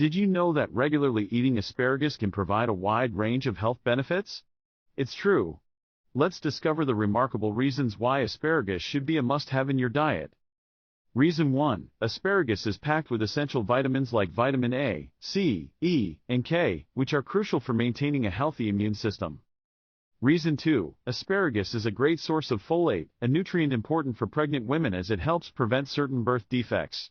Did you know that regularly eating asparagus can provide a wide range of health benefits? It's true. Let's discover the remarkable reasons why asparagus should be a must-have in your diet. Reason 1. Asparagus is packed with essential vitamins like vitamin A, C, E, and K, which are crucial for maintaining a healthy immune system. Reason 2. Asparagus is a great source of folate, a nutrient important for pregnant women as it helps prevent certain birth defects.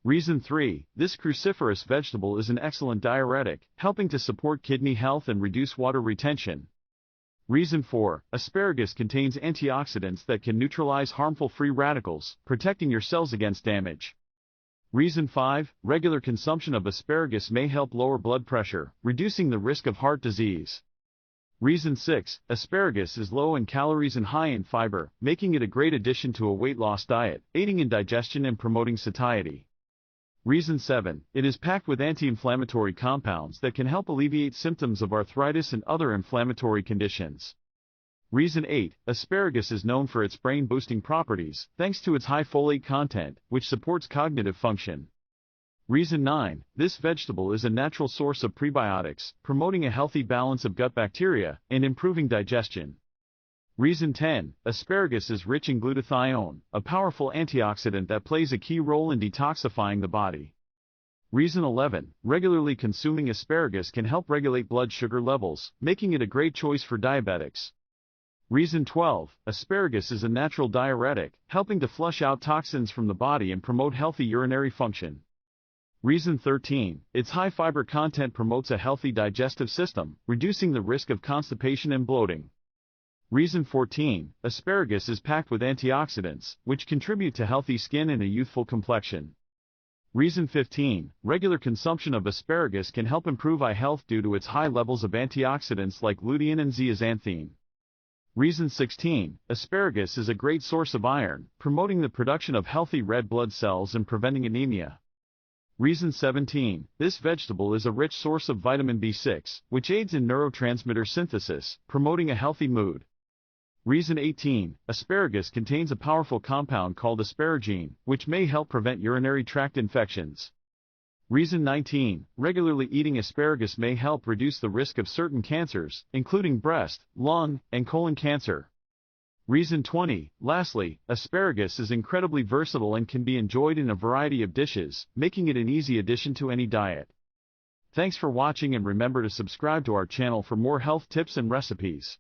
Reason 3. This cruciferous vegetable is an excellent diuretic, helping to support kidney health and reduce water retention. Reason 4. Asparagus contains antioxidants that can neutralize harmful free radicals, protecting your cells against damage. Reason 5. Regular consumption of asparagus may help lower blood pressure, reducing the risk of heart disease. Reason 6. Asparagus is low in calories and high in fiber, making it a great addition to a weight loss diet, aiding in digestion and promoting satiety. Reason 7. It is packed with anti-inflammatory compounds that can help alleviate symptoms of arthritis and other inflammatory conditions. Reason 8. Asparagus is known for its brain-boosting properties, thanks to its high folate content, which supports cognitive function. Reason 9. This vegetable is a natural source of prebiotics, promoting a healthy balance of gut bacteria and improving digestion. Reason 10. Asparagus is rich in glutathione, a powerful antioxidant that plays a key role in detoxifying the body. Reason 11. Regularly consuming asparagus can help regulate blood sugar levels, making it a great choice for diabetics. Reason 12. Asparagus is a natural diuretic, helping to flush out toxins from the body and promote healthy urinary function. Reason 13. Its high fiber content promotes a healthy digestive system, reducing the risk of constipation and bloating. Reason 14. Asparagus is packed with antioxidants, which contribute to healthy skin and a youthful complexion. Reason 15. Regular consumption of asparagus can help improve eye health due to its high levels of antioxidants like lutein and zeaxanthin. Reason 16. Asparagus is a great source of iron, promoting the production of healthy red blood cells and preventing anemia. Reason 17. This vegetable is a rich source of vitamin B6, which aids in neurotransmitter synthesis, promoting a healthy mood. Reason 18. Asparagus contains a powerful compound called asparagine, which may help prevent urinary tract infections. Reason 19. Regularly eating asparagus may help reduce the risk of certain cancers, including breast, lung, and colon cancer. Reason 20. Lastly, asparagus is incredibly versatile and can be enjoyed in a variety of dishes, making it an easy addition to any diet. Thanks for watching and remember to subscribe to our channel for more health tips and recipes.